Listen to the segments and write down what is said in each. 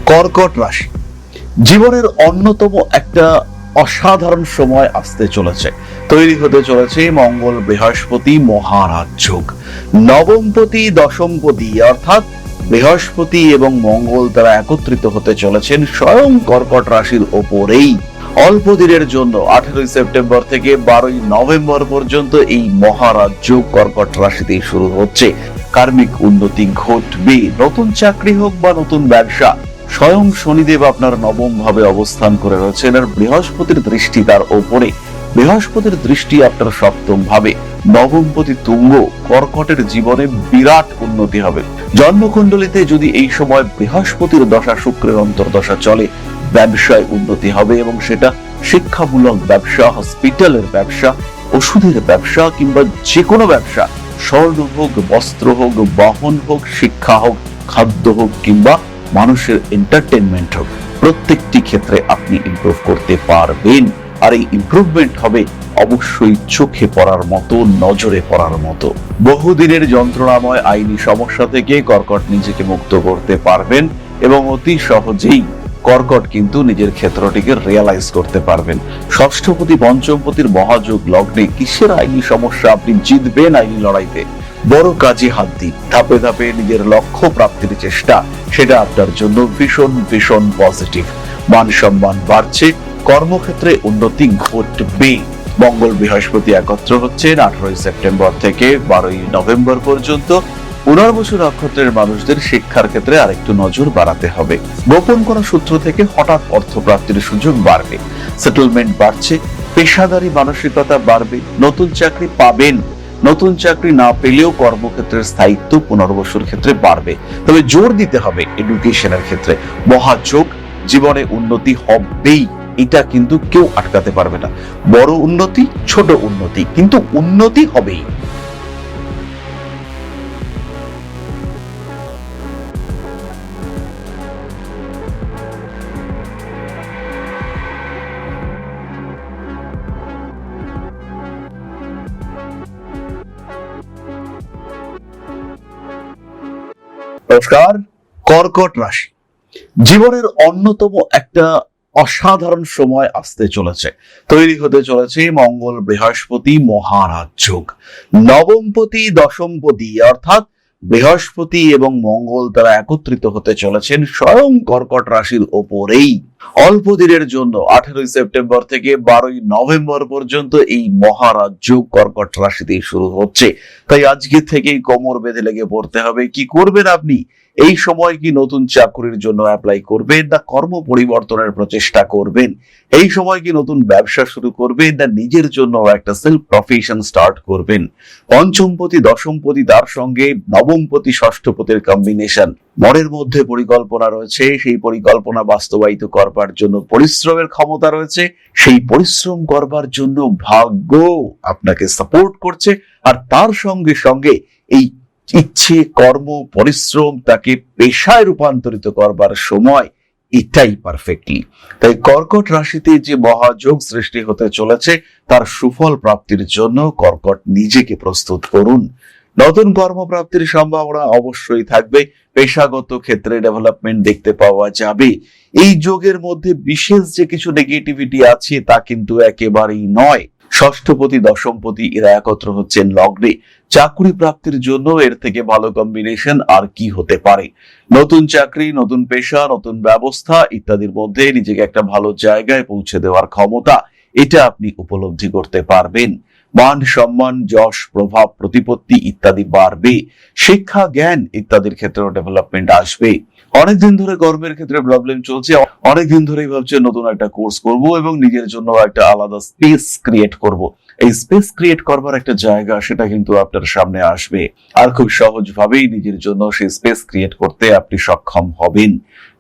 কর্কট রাশি জীবনের অন্যতম একটা অসাধারণ সময় আসতে চলেছে। তৈরি হতে চলেছে মঙ্গল বৃহস্পতি মহারাজ যোগ। নবমপতি দশমপতি অর্থাৎ বৃহস্পতি এবং মঙ্গল তারা একত্রিত হতে চলেছেন স্বয়ং কর্কট রাশির ওপরেই। অল্প দিনের জন্য 18 সেপ্টেম্বর থেকে 12 নভেম্বর পর্যন্ত এই মহারাজ যোগ কর্কট রাশিতেই শুরু হচ্ছে। কার্মিক উন্নতি ঘটবে। নতুন চাকরি হোক বা নতুন ব্যবসা, স্বয়ং শনিদেব আপনার নবম ভাবে অবস্থান করে রয়েছেন আর বৃহস্পতির দৃষ্টি তার ওপরে। বৃহস্পতির দৃষ্টি আপনার সপ্তম ভাবে। নবমপতি তুঙ্গ, কর্কটের জীবনে বিরাট উন্নতি হবে। জন্মকুণ্ডলিতে যদি এই সময় বৃহস্পতির দশা, শুক্রের অন্তর্দশা চলে, ব্যবসায় উন্নতি হবে এবং সেটা শিক্ষামূলক ব্যবসা, হসপিটালের ব্যবসা, ওষুধের ব্যবসা কিংবা যে কোনো ব্যবসা, স্বর্ণ হোক, বস্ত্র হোক, বাহন হোক, শিক্ষা হোক, খাদ্য হোক কিংবা মানুষের এন্টারটেনমেন্ট হোক, প্রত্যেকটি ক্ষেত্রে আপনি ইমপ্রুভ করতে পারবেন। আর এই ইমপ্রুভমেন্ট হবে অবশ্যই চোখে পড়ার মতো, নজরে পড়ার মতো। বহুদিনের যন্ত্রণাময় আইনি সমস্যা থেকে কর্কট নিজেকে মুক্ত করতে পারবেন এবং অতি সহজেই কর্কট কিন্তু নিজের ক্ষেত্রটিকে রিয়ালাইজ করতে পারবেন। ষষ্ঠপতি পঞ্চমপতির মহাযোগ লগ্নে কিসের আইনি সমস্যা? আপনি জিতবেন আইনি লড়াইতে। বড় কাজে হাত দিন। ধাপে ধাপে নিজের লক্ষ্য প্রাপ্তির চেষ্টা, সেটা আপনার জন্য ভীষণ ভীষণ পজিটিভ। মান সম্মান বাড়ছে, কর্মক্ষেত্রে উন্নতি ঘটবে। মঙ্গল বৃহস্পতি একত্র হচ্ছেন 18 সেপ্টেম্বর থেকে 12 নভেম্বর পর্যন্ত। পুনর্বসু নক্ষত্রের মানুষদের শিক্ষার ক্ষেত্রে আরেকটু নজর বাড়াতে হবে। গোপন করা সূত্র থেকে হঠাৎ অর্থ প্রাপ্তির সুযোগ বাড়বে। সেটেলমেন্ট বাড়ছে, পেশাদারী মানসিকতা বাড়বে। নতুন চাকরি পাবেন, নতুন চাকরি না পেলেও কর্মক্ষেত্রের স্থায়িত্ব পুনর্বসুর ক্ষেত্রে বাড়বে। তবে জোর দিতে হবে এডুকেশনের ক্ষেত্রে। মহাযোগ, জীবনে উন্নতি হবেই, এটা কিন্তু কেউ আটকাতে পারবে না। বড় উন্নতি, ছোট উন্নতি, কিন্তু উন্নতি হবেই। নমস্কার। কর্কট রাশি জীবনের অন্যতম একটা অসাধারণ সময় আসতে চলেছে। তৈরি হতে চলেছে মঙ্গল বৃহস্পতি মহারাজ যোগ। নবমপতি দশমপতি অর্থাৎ বৃহস্পতি এবং মঙ্গল তারা একত্রিত হতে চলেছেন স্বয়ং কর্কট রাশির ওপরেই। অল্প দিনের জন্য 18 সেপ্টেম্বর থেকে 12 নভেম্বর পর্যন্ত এই মহারাজ যোগ কর্কট রাশিতেই শুরু হচ্ছে। তাই আজকে থেকেই কোমর বেঁধে লেগে পড়তে হবে। কি করবেন আপনি এই সময়? কি নতুন চাকরির জন্য অ্যাপ্লাই করবেন, না কর্ম পরিবর্তনের প্রচেষ্টা করবেন? এই সময় কি নতুন ব্যবসা শুরু করবেন, না নিজের জন্য একটা সেলফ প্রফেশন স্টার্ট করবেন? পঞ্চমপতি দশমপতি তার সঙ্গে নবমপতি ষষ্ঠপতির কম্বিনেশন, মনের মধ্যে পরিকল্পনা রয়েছে। সেই পরিকল্পনা বাস্তবায়িত করবার জন্য পরিশ্রমের ক্ষমতা রয়েছে। সেই পরিশ্রম করবার জন্য ভাগ্য আপনাকে সাপোর্ট করছে। আর তার সঙ্গে সঙ্গে এই ইচ্ছে, কর্ম, পরিশ্রম তাকে পেশায় রূপান্তরিত করবার সময় এটাই পারফেক্টলি। তাই কর্কট রাশিতে যে মহাযোগ সৃষ্টি হতে চলেছে তার সুফল প্রাপ্তির জন্য কর্কট নিজেকে প্রস্তুত করুন। নতুন কর্মপ্রাপ্তির সম্ভাবনা অবশ্যই থাকবে। পেশাগত ক্ষেত্রে ডেভেলপমেন্ট দেখতে পাওয়া যাবে। এই যোগের মধ্যে বিশেষ যে কিছু নেগেটিভিটি আছে তা কিন্তু একেবারেই নয়। ষষ্ঠপতি দশমপতি এরা একত্র হচ্ছেন লগ্নে। চাকরি প্রাপ্তির জন্য এর থেকে ভালো কম্বিনেশন আর কি হতে পারে? নতুন চাকরি, নতুন পেশা, নতুন ব্যবস্থা ইত্যাদির মধ্যে নিজেকে একটা ভালো জায়গায় পৌঁছে দেওয়ার ক্ষমতা, এটা আপনি উপলব্ধি করতে পারবেন। মান সম্মান, যশ, প্রভাব, প্রতিপত্তি ইত্যাদি বাড়বে। শিক্ষা, জ্ঞান ইত্যাদির ক্ষেত্রেও ডেভেলপমেন্ট আসবে। অনেকদিন ধরে কর্মের ক্ষেত্রে প্রবলেম চলছে, অনেকদিন ধরেই ভাবছে নতুন একটা কোর্স করব এবং নিজের জন্য একটা আলাদা স্পেস ক্রিয়েট করব। এই স্পেস ক্রিয়েট করবার একটা জায়গা, সেটা কিন্তু আপনার সামনে আসবে। আর খুব সহজভাবেই নিজের জন্য সেই স্পেস ক্রিয়েট করতে আপনি সক্ষম হবেন।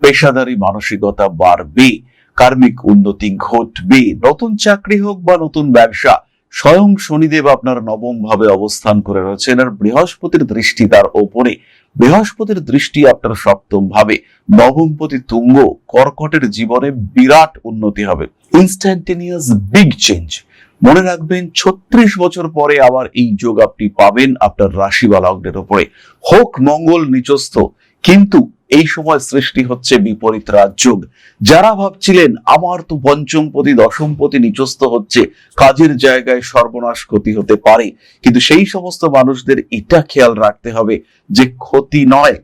পেশাদারী মানসিকতা বাড়বে। কার্মিক উন্নতি ঘটবে। নতুন চাকরি হোক বা নতুন ব্যবসা, স্বয়ং শনিদেব আপনার নবম ভাবে অবস্থান করে রয়েছেন আর বৃহস্পতির দৃষ্টি তার ওপরে। বৃহস্পতির দৃষ্টি আপনার সপ্তম ভাবে। নবমপতি তুঙ্গ, কর্কটের জীবনে বিরাট উন্নতি হবে। Instantaneous big change. মনে রাখবেন 36 বছর পরে আবার এই যোগ আপনি পাবেন আপনার রাশি বা লগ্নের উপরে। হোক মঙ্গল নিচস্থ, কিন্তু এই সময় সৃষ্টি হচ্ছে বিপরীত রাজযোগ। যারা ভাবছিলেন আমার তো পঞ্চমপতি দশমপতি নিচস্থ হচ্ছে, কাজের জায়গায় সর্বনাশ ক্ষতি হতে পারে, কিন্তু সেই সমস্ত মানুষদের এটা খেয়াল রাখতে হবে যে ক্ষতি নয়,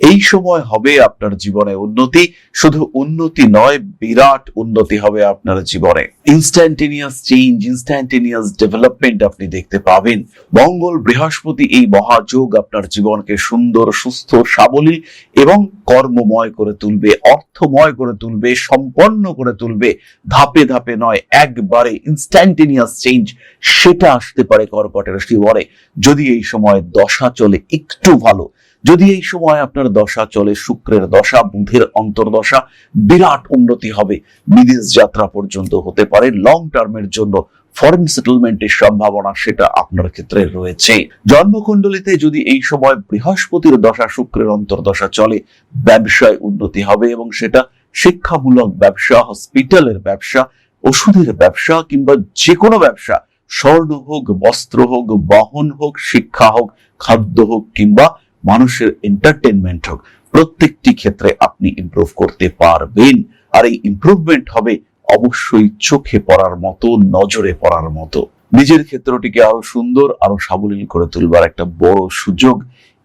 এই সময় হবে আপনার জীবনে উন্নতি। শুধু উন্নতি নয়, বিরাট উন্নতি হবে আপনার জীবনে। ইনস্ট্যান্টেনিয়াস চেঞ্জ, ইনস্ট্যান্টেনিয়াস ডেভেলপমেন্ট আপনি দেখতে পাবেন। মঙ্গল বৃহস্পতি এই মহাযোগ আপনার জীবনকে সুন্দর, সুস্থ, সাবলীল এবং কর্মময় করে তুলবে, অর্থময় করে তুলবে, সম্পন্ন করে তুলবে। ধাপে ধাপে নয়, একবারে ইনস্ট্যান্টেনিয়াস চেঞ্জ সেটা আসতে পারে কর্কটের জীবনে। যদি এই সময় দশা চলে একটু ভালো, যদি এই সময় আপনার দশা চলে শুক্রের দশা, বুধের অন্তর্দশা, বিরাট উন্নতি হবে। বিদেশ যাত্রা পর্যন্ত হতে পারে, লং টার্মের জন্য ফরেন সেটেলমেন্টের সম্ভাবনা সেটা আপনার ক্ষেত্রে রয়েছে। জন্মকুণ্ডলিতে যদি এই সময় বৃহস্পতির দশা, শুক্রের অন্তর্দশা চলে, ব্যবসায় উন্নতি হবে এবং সেটা শিক্ষামূলক ব্যবসা, হসপিটালের ব্যবসা, ওষুধের ব্যবসা কিংবা যে কোনো ব্যবসা, স্বর্ণ হোক, বস্ত্র হোক, বাহন হোক, শিক্ষা হোক, খাদ্য হোক কিংবা মানুষের এন্টারটেনমেন্ট হোক, প্রত্যেকটি ক্ষেত্রে আপনি ইমপ্রুভ করতে পারবেন। আর এই ইমপ্রুভমেন্ট হবে অবশ্যই চোখে পড়ার মতো, নজরে পড়ার মতো। নিজের ক্ষেত্রটিকে আরো সুন্দর, আরো সাবলীল করে তুলবার একটা বড় সুযোগ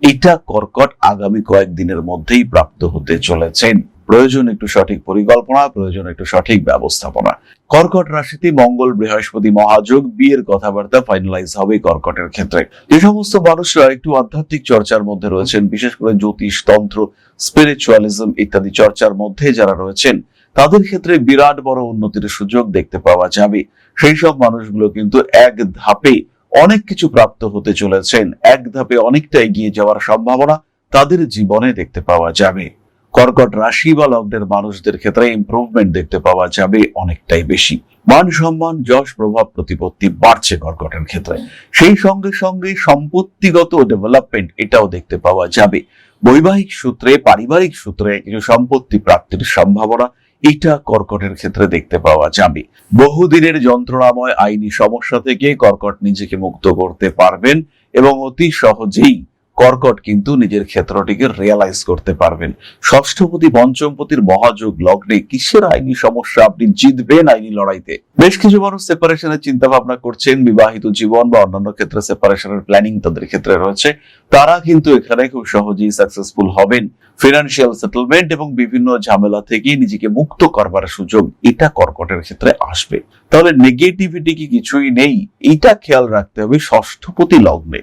এটা কর্কট আগামী কয়েকদিনের মধ্যেই প্রাপ্ত হতে চলেছেন। প্রয়োজন একটু সঠিক পরিকল্পনা, প্রয়োজন একটু সঠিক ব্যবস্থাপনা। কর্কট রাশিতে মঙ্গল বৃহস্পতি মহাযোগ, বিয়ের কথাবার্তা ফাইনালাইজ হবে কর্কটের ক্ষেত্রে। যে সমস্ত মানুষরা একটু আধ্যাত্মিক চর্চার মধ্যে রয়েছেন, বিশেষ করে জ্যোতিষ, তন্ত্র, স্পিরিচুয়ালিজম ইত্যাদি চর্চার মধ্যে যারা রয়েছেন, তাদের ক্ষেত্রে বিরাট বড় উন্নতির সুযোগ দেখতে পাওয়া যাবে। সেই সব মানুষগুলো কিন্তু এক ধাপে অনেক কিছু প্রাপ্ত হতে চলেছেন, এক ধাপে অনেকটা এগিয়ে যাওয়ার সম্ভাবনা তাদের জীবনে দেখতে পাওয়া যাবে। কর্কট রাশি বা লগ্নের মানুষদের ক্ষেত্রে ইমপ্রুভমেন্ট দেখতে পাওয়া যাবে অনেকটাই বেশি। মান সম্মান, যশ, প্রভাব, প্রতিপত্তি বাড়ছে কর্কটের ক্ষেত্রে। সেই সঙ্গে সঙ্গে সম্পত্তিগত ডেভেলপমেন্ট এটাও দেখতে পাওয়া যাবে। বৈবাহিক সূত্রে, পারিবারিক সূত্রে কিছু সম্পত্তি প্রাপ্তির সম্ভাবনা এটা কর্কটের ক্ষেত্রে দেখতে পাওয়া যাবে। বহুদিনের যন্ত্রণাময় আইনি সমস্যা থেকে কর্কট নিজেকে মুক্ত করতে পারবেন এবং অতি সহজেই কর্কট কিন্তু নিজের ক্ষেত্রটিকে রিয়েলাইজ করতে পারবেন। ষষ্ঠপতি পঞ্চমপতির মহাযোগ লগ্নে কিসের আইনি সমস্যা, আপনি জিতবেন আইনি লড়াইতে। বেশ কিছু মানুষ সেপারেশনের চিন্তা ভাবনা করছেন, বিবাহিত জীবন বা অন্যান্য ক্ষেত্রে সেপারেশনের প্ল্যানিং তাদের ক্ষেত্রে রয়েছে, তারা কিন্তু এখানে খুব সহজেই সাকসেসফুল হবেন। ফিনান্সিয়াল সেটেলমেন্ট এবং বিভিন্ন ঝামেলা থেকে নিজেকে মুক্ত করবার সুযোগ এটা কর্কটের ক্ষেত্রে আসবে। তাহলে নেগেটিভিটি কি কিছুই নেই, এটা খেয়াল রাখতে হবে। ষষ্ঠপতি লগ্নে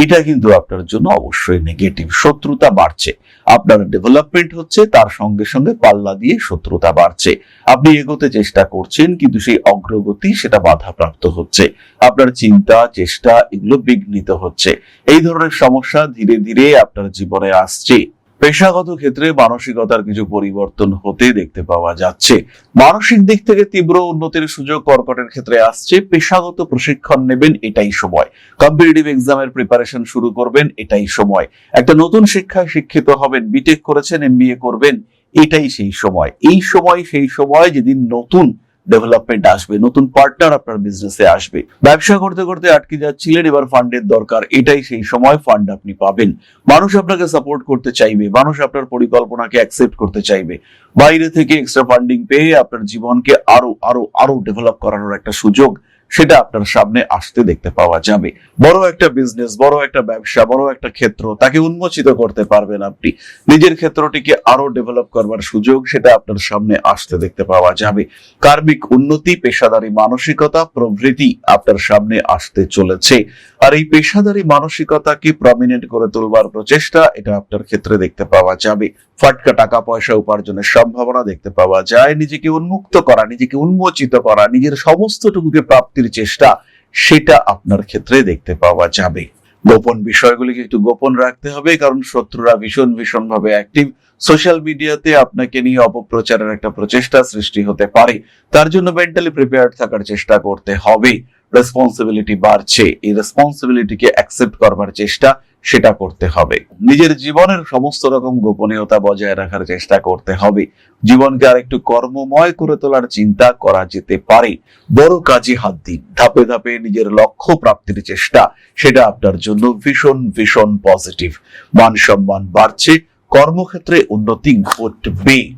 এটা কিন্তু আপনার জন্য অবশ্যই নেগেটিভ। শত্রুতা বাড়ছে, আপনার ডেভেলপমেন্ট হচ্ছে, তার সঙ্গে সঙ্গে পাল্লা দিয়ে শত্রুতা বাড়ছে। আপনি এগোতে চেষ্টা করছেন কিন্তু সেই অগ্রগতি সেটা বাধাপ্রাপ্ত হচ্ছে, আপনার চিন্তা, চেষ্টা এগুলো বিঘ্নিত হচ্ছে। এই ধরনের সমস্যা ধীরে ধীরে আপনার জীবনে আসছে। পেশাগত ক্ষেত্রে মানসিকতার কিছু পরিবর্তন হতে দেখতে পাওয়া যাচ্ছে। মানসিক দিক থেকে তীব্র উন্নতির সুযোগ কর্কটের ক্ষেত্রে আসছে। পেশাগত প্রশিক্ষণ নেবেন, এটাই সময়। কম্পিটিটিভ এক্সামের প্রিপারেশন শুরু করবেন, এটাই সময়। একটা নতুন শিক্ষায় শিক্ষিত হবেন, বিটেক করেছেন, এমবিএ করবেন, এটাই সেই সময়। এই সময় সেই সময় যেদিন নতুন ডেভেলপমেন্ট আসবে, নতুন পার্টনার আপনার বিজনেসে আসবে। ব্যবসা করতে করতে আটকে যাচ্ছিলেন, এবার ফান্ডের দরকার, এটাই সেই সময় ফান্ড আপনি পাবেন। মানুষ আপনাকে সাপোর্ট করতে চাইবে, মানুষ আপনার পরিকল্পনাকে অ্যাকসেপ্ট করতে চাইবে। বাইরে থেকে এক্সট্রা ফান্ডিং পেয়ে আপনার জীবনকে আরো আরো আরো ডেভেলপ করানোর একটা সুযোগ সেটা আপনার সামনে আসতে দেখতে পাওয়া যাবে। বড় একটা বিজনেস, বড় একটা ব্যবসা, বড় একটা ক্ষেত্র তাকে উন্মোচিত করতে পারবেন আপনি। নিজের ক্ষেত্রটিকে আরো ডেভেলপ করবার সুযোগ সেটা আপনার সামনে আসতে দেখতে পাওয়া যাবে। কার্মিক উন্নতি, পেশাদারী মানসিকতা প্রভৃতি আপনার সামনে আসতে চলেছে। আর এই পেশাদারী মানসিকতাকে প্রমিনেন্ট করে তুলবার প্রচেষ্টা এটা আপনার ক্ষেত্রে দেখতে পাওয়া যাবে। ফাটকা টাকা পয়সা উপার্জনের সম্ভাবনা দেখতে পাওয়া যায়। নিজেকে উন্মুক্ত করা, নিজেকে উন্মোচিত করা, নিজের সমস্তটুকুকে প্রাপ্তির চেষ্টা সেটা আপনার ক্ষেত্রে দেখতে পাওয়া যাবে। গোপন বিষয়গুলিকে একটু গোপন রাখতে হবে, কারণ শত্রুরা ভীষণ ভীষণ ভাবে অ্যাক্টিভ। সোশ্যাল মিডিয়াতে আপনাকে নিয়ে অপপ্রচারের একটা প্রচেষ্টা সৃষ্টি হতে পারে, তার জন্য মেন্টালি প্রিপেয়ার্ড থাকার চেষ্টা করতে হবে। রেসপন্সিবিলিটি বাড়ছে, এই রেসপন্সিবিলিটিকে অ্যাকসেপ্ট করবার চেষ্টা সেটা করতে হবে। নিজের জীবনের সমস্ত রকম গোপনীয়তা বজায় রাখার চেষ্টা করতে হবে। জীবনকে আর একটু কর্মময় করে তোলার চিন্তা করা যেতে পারে। বড় কাজে হাত দিন, ধাপে ধাপে নিজের লক্ষ্য প্রাপ্তির চেষ্টা সেটা আপনার জন্য ভীষণ ভীষণ পজিটিভ। মান সম্মান বাড়ছে, কর্মক্ষেত্রে উন্নতি ঘটবে।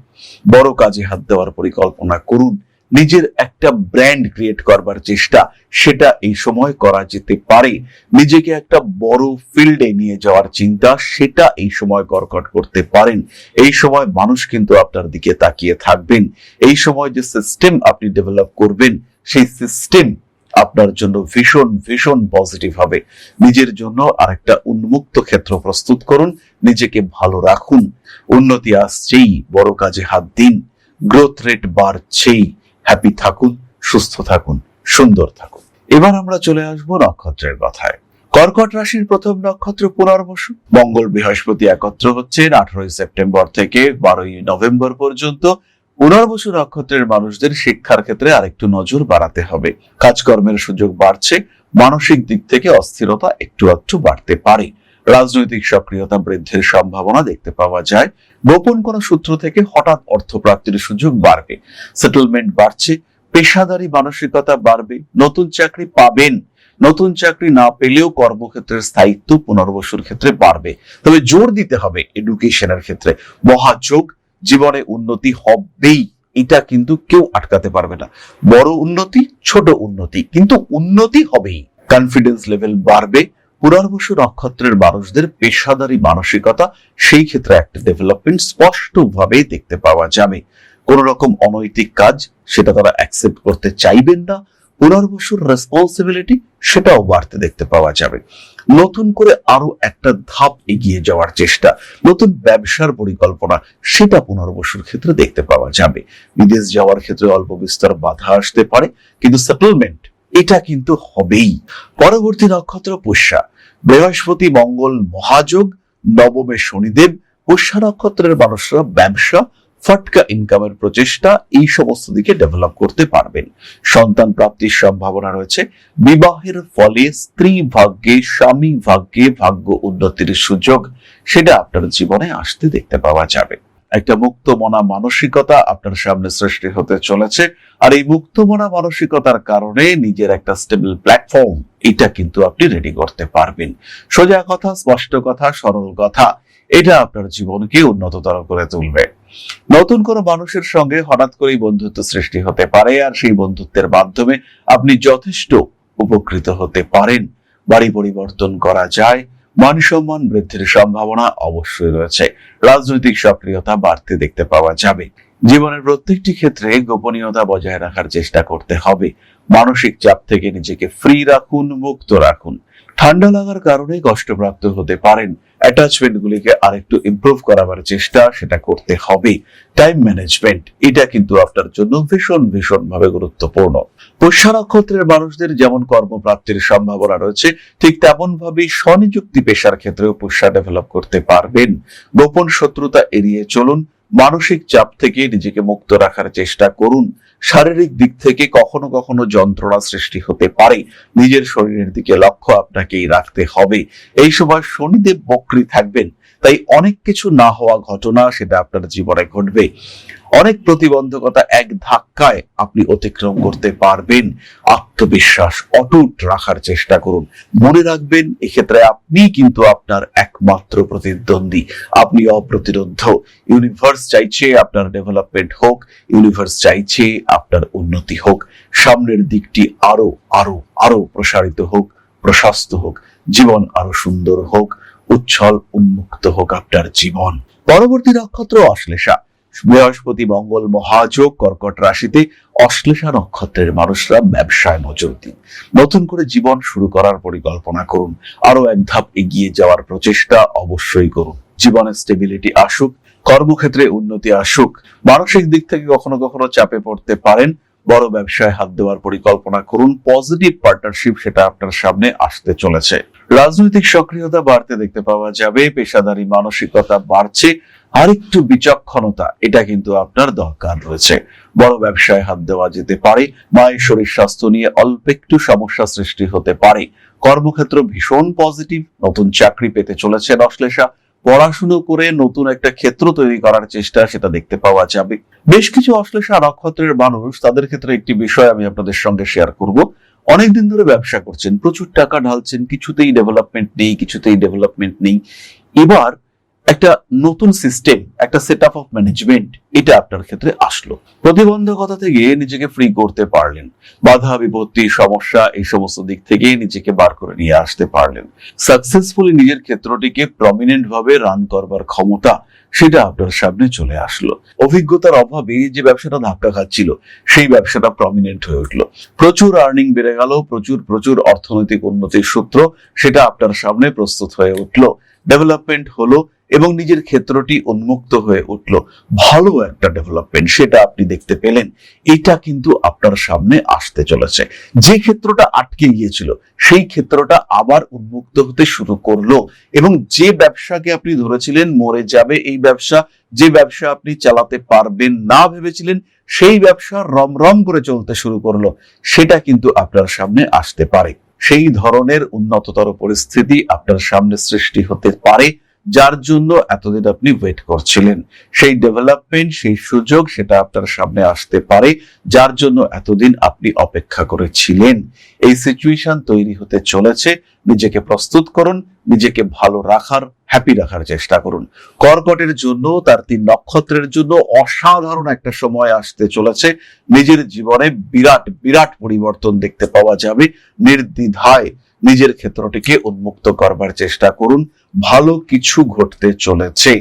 বড় কাজে হাত দেওয়ার পরিকল্পনা করুন। নিজের একটা ব্র্যান্ড ক্রিয়েট করবার চেষ্টা, সেটা এই সময় করা যেতে পারে। নিজেকে একটা বড় ফিল্ডে নিয়ে যাওয়ার চিন্তা, সেটা এই সময় কর্কট করতে পারেন। এই সময় মানুষ কিন্তু আপনার দিকে তাকিয়ে থাকবেন। এই সময় যে সিস্টেম আপনি ডেভেলপ করবেন, সেই সিস্টেম আপনার জন্য ভীষণ ভীষণ পজিটিভ হবে। নিজের জন্য আরেকটা উন্মুক্ত ক্ষেত্র প্রস্তুত করুন, নিজেকে ভালো রাখুন। উন্নতি আসছেই, বড় কাজে হাত দিন, গ্রোথ রেট বাড়ছেই। হ্যাপি থাকুন, সুস্থ থাকুন, সুন্দর থাকুন। এবার আমরা চলে আসবো নক্ষত্রের কথায়। কর্কট রাশির প্রথম নক্ষত্র পুনর্বসু। মঙ্গল বৃহস্পতি একত্র হচ্ছেন 18 সেপ্টেম্বর থেকে 12 নভেম্বর পর্যন্ত। পুনর্বসু নক্ষত্রের মানুষদের শিক্ষার ক্ষেত্রে আরেকটু নজর বাড়াতে হবে। কাজকর্মের সুযোগ বাড়ছে, মানসিক দিক থেকে অস্থিরতা একটু একটু বাড়তে পারে। রাজনৈতিক সক্রিয়তা বৃদ্ধির সম্ভাবনা দেখতে পাওয়া যায়। গোপন কোন সূত্র থেকে হঠাৎ অর্থপ্রাপ্তির সুযোগ বাড়বে। সেটেলমেন্ট বাড়ছে, পেশাদারী মানসিকতা বাড়বে। নতুন চাকরি পাবেন, নতুন চাকরি না পেলেও কর্মক্ষেত্রের স্থায়িত্ব পুনর্বসুর ক্ষেত্রে বাড়বে। তবে জোর দিতে হবে এডুকেশনের ক্ষেত্রে। মহাযোগ, জীবনে উন্নতি হবেই, এটা কিন্তু কেউ আটকাতে পারবে না। বড় উন্নতি, ছোট উন্নতি, কিন্তু উন্নতি হবেই। কনফিডেন্স লেভেল বাড়বে। পুনর্বসু নক্ষত্রের মানুষদের পেশাদারী মানসিকতা, সেই ক্ষেত্রে একটা ডেভেলপমেন্ট স্পষ্টভাবে দেখতে পাওয়া যাবে। কোন রকম অনৈতিক কাজ, সেটা তারা অ্যাকসেপ্ট করতে চাইবেন না। পুনর্বসুর রেসপন্সিবিলিটি, সেটাও বাড়তে দেখতে পাওয়া যাবে। নতুন করে আরো একটা ধাপ এগিয়ে যাওয়ার চেষ্টা, নতুন ব্যবসার পরিকল্পনা, সেটা পুনর্বসুর ক্ষেত্রে দেখতে পাওয়া যাবে। বিদেশ যাওয়ার ক্ষেত্রে অল্প বিস্তর বাধা আসতে পারে, কিন্তু সেটেলমেন্ট এটা কিন্তু হবেই। পরবর্তী নক্ষত্র পুষ্যা। বৃহস্পতি মঙ্গল মহাযোগ, নবমে শনিদেব। পুষ্যা নক্ষত্রের মানুষরা ব্যবসা, ফটকা ইনকামের প্রচেষ্টা, এই সমস্ত দিকে ডেভেলপ করতে পারবেন। সন্তান প্রাপ্তির সম্ভাবনা রয়েছে। বিবাহের ফলে স্ত্রী ভাগ্যে, স্বামী ভাগ্যে ভাগ্য উন্নতির সুযোগ, সেটা আপনার জীবনে আসতে দেখতে পাওয়া যাবে। একটা মুক্তমনা মানসিকতা আপনার সামনে সৃষ্টি হতে চলেছে। আর এই মুক্তমনা মানসিকতার কারণে নিজের একটা স্টেবল প্ল্যাটফর্ম, এটা কিন্তু আপনি রেডি করতে পারবেন। সোজা কথা, স্পষ্ট কথা, সরল কথা, এটা আপনার জীবনকে উন্নততর করে তুলবে। নতুন কোনো মানুষের সঙ্গে হঠাৎ করেই বন্ধুত্ব সৃষ্টি হতে পারে, আর সেই বন্ধুত্বের মাধ্যমে আপনি যথেষ্ট উপকৃত হতে পারেন। বাড়ি পরিবর্তন করা যায়। মান সম্মান বৃদ্ধির সম্ভাবনা অবশ্যই রয়েছে। রাজনৈতিক সক্রিয়তা বাড়তে দেখতে পাওয়া যাবে। জীবনের প্রত্যেকটি ক্ষেত্রে গোপনীয়তা বজায় রাখার চেষ্টা করতে হবে। মানসিক চাপ থেকে নিজেকে ফ্রি রাখুন, মুক্ত রাখুন। ঠান্ডা লাগার কারণে কষ্টপ্রাপ্ত হতে পারেন। অ্যাটাচমেন্ট গুলিকে আরেকটু ইমপ্রুভ করার চেষ্টা, সেটা করতে হবে। টাইম ম্যানেজমেন্ট, এটা কিন্তু আপনার জন্য ভীষণ ভীষণ ভাবে গুরুত্বপূর্ণ। পুষ্যা নক্ষত্রের মানুষদের যেমন কর্মপ্রাপ্তির সম্ভাবনা রয়েছে, ঠিক তেমন ভাবে স্বনিযুক্তি পেশার ক্ষেত্রেও পুষ্যা ডেভেলপ করতে পারবেন। গোপন শত্রুতা এড়িয়ে চলুন। মানসিক চাপ থেকে নিজেকে মুক্ত রাখার চেষ্টা করুন। শারীরিক দিক থেকে কখনো কখনো যন্ত্রণা সৃষ্টি হতে পারে। নিজের শরীরের দিকে লক্ষ্য আপনাকেই রাখতে হবে। এই সময় শনিদেব বক্রী থাকবেন, তাই অনেক কিছু না হওয়া ঘটনা, সেটা আপনার জীবনে ঘটবে। অনেক প্রতিবন্ধকতা এক ধাক্কায় আপনি অতিক্রম করতে পারবেন। আত্মবিশ্বাস অটুট রাখার চেষ্টা করুন। মনে রাখবেন, এক্ষেত্রে আপনি কিন্তু আপনার একমাত্র প্রতিদ্বন্দ্বী, আপনি অপ্রতিরোধ্য। ইউনিভার্স চাইছে আপনার ডেভেলপমেন্ট হোক, ইউনিভার্স চাইছে আপনার উন্নতি হোক। সামনের দিকটি আরো আরো আরো প্রসারিত হোক, প্রশস্ত হোক, জীবন আরো সুন্দর হোক, উচ্ছল উন্মুক্ত হোক আপনার জীবন। পরবর্তী নক্ষত্র অশ্লেষা। বৃহস্পতি মঙ্গল মহাযোগ, কর্কট রাশিতে। অশ্লেষা নক্ষত্রের মানুষরা ব্যবসায় নজর দিন। নতুন করে জীবন শুরু করার পরিকল্পনা করুন। আরো এক ধাপ এগিয়ে যাওয়ার প্রচেষ্টা অবশ্যই করুন। জীবনে স্টেবিলিটি আসুক, কর্মক্ষেত্রে উন্নতি আসুক। মানসিক দিক থেকে কখনো কখনো চাপে পড়তে পারেন। বড় ব্যবসায় হাত দেওয়ার পরিকল্পনা করুন। পজিটিভ পার্টনারশিপ, সেটা আপনার সামনে আসতে চলেছে। রাজনৈতিক সক্রিয়তা বাড়তে দেখতে পাওয়া যাবে। পেশাদারী মানসিকতা বাড়ছে। আরেকটু বিচক্ষণতা, এটা কিন্তু আপনার দরকার রয়েছে। বড় ব্যবসায় হাত দেওয়া যেতে পারে। মায়ের শরীর স্বাস্থ্য নিয়ে অল্প একটু সমস্যা সৃষ্টি হতে পারে। কর্মক্ষেত্র ভীষণ পজিটিভ। নতুন চাকরি পেতে চলেছেন অশ্লেষা। পড়াশুনো করে নতুন একটা ক্ষেত্র তৈরি করার চেষ্টা, সেটা দেখতে পাওয়া যাবে। বেশ কিছু অশ্লেষা নক্ষত্রের মানুষ, তাদের ক্ষেত্রে একটি বিষয় আমি আপনাদের সঙ্গে শেয়ার করব। অনেকদিন ধরে ব্যবসা করছেন, প্রচুর টাকা ঢালছেন, কিছুতেই ডেভেলপমেন্ট নেই, কিছুতেই ডেভেলপমেন্ট নেই। এবার একটা নতুন সিস্টেম, একটা সেট আপ অফ ম্যানেজমেন্ট, এটা আপনার ক্ষেত্রে আসলো। প্রতিবন্ধকতা থেকে নিজেকে ফ্রি করতে পারলেন, বাধা বিপত্তি সমস্যা এই সমস্ত দিক থেকে নিজেকে বার করে নিয়ে আসতে পারলেন। সাকসেসফুলি নিজের ক্ষেত্রটিকে প্রমিনেন্ট ভাবে রান করবার ক্ষমতা সেটা আপনার সামনে চলে আসলো। অভিজ্ঞতার অভাবে যে ব্যবসাটা ধাক্কা খাচ্ছিল সেই ব্যবসাটা প্রমিনেন্ট হয়ে উঠলো, প্রচুর আর্নিং বেড়ে গেল, প্রচুর অর্থনৈতিক উন্নতির সূত্র সেটা আপনার সামনে প্রস্তুত হয়ে উঠলো, ডেভেলপমেন্ট হলো এবং নিজের ক্ষেত্রটি উন্মুক্ত হয়ে উঠলো, ভালো একটা ডেভেলপমেন্ট সেটা আপনি দেখতে পেলেন। এটা কিন্তু আপনার সামনে আসতে চলেছে। যে ক্ষেত্রটা আটকে গিয়েছিল সেই ক্ষেত্রটা আবার উন্মুক্ত হতে শুরু করলো এবং যে ব্যবসাকে আপনি ধরেছিলেন মরে যাবে এই ব্যবসা, যে ব্যবসা আপনি চালাতে পারবেন না ভেবেছিলেন সেই ব্যবসা রমরম করে চলতে শুরু করলো, সেটা কিন্তু আপনার সামনে আসতে পারে। সেই ধরনের উন্নততর পরিস্থিতি আপনার সামনে সৃষ্টি হতে পারে যার জন্য এতদিন আপনি ওয়েট করছিলেন। সেই ডেভেলপমেন্ট, সেই সুযোগ সেটা আপনার সামনে আসতে পারে যার জন্য এতদিন আপনি অপেক্ষা করেছিলেন। এই সিচুয়েশন তৈরি হতে চলেছে। নিজেকে প্রস্তুত করুন, নিজেকে ভালো রাখার, হ্যাপি রাখার চেষ্টা করুন। কর্কটের জন্য, তার 3 নক্ষত্রের জন্য অসাধারণ একটা সময় আসতে চলেছে। নিজের জীবনে বিরাট পরিবর্তন দেখতে পাওয়া যাবে। নির্দ্বিধায় নিজের ক্ষেত্রটিকে উন্মুক্ত করবার চেষ্টা করুন, ভালো কিছু ঘটতে চলেছে।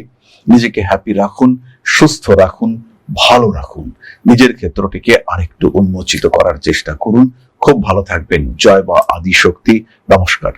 নিজেকে হ্যাপি রাখুন, সুস্থ রাখুন, ভালো রাখুন, নিজের ক্ষেত্রটিকে আরেকটু উন্মোচিত করার চেষ্টা করুন। খুব ভালো থাকবেন। জয় মা আদিশক্তি। নমস্কার।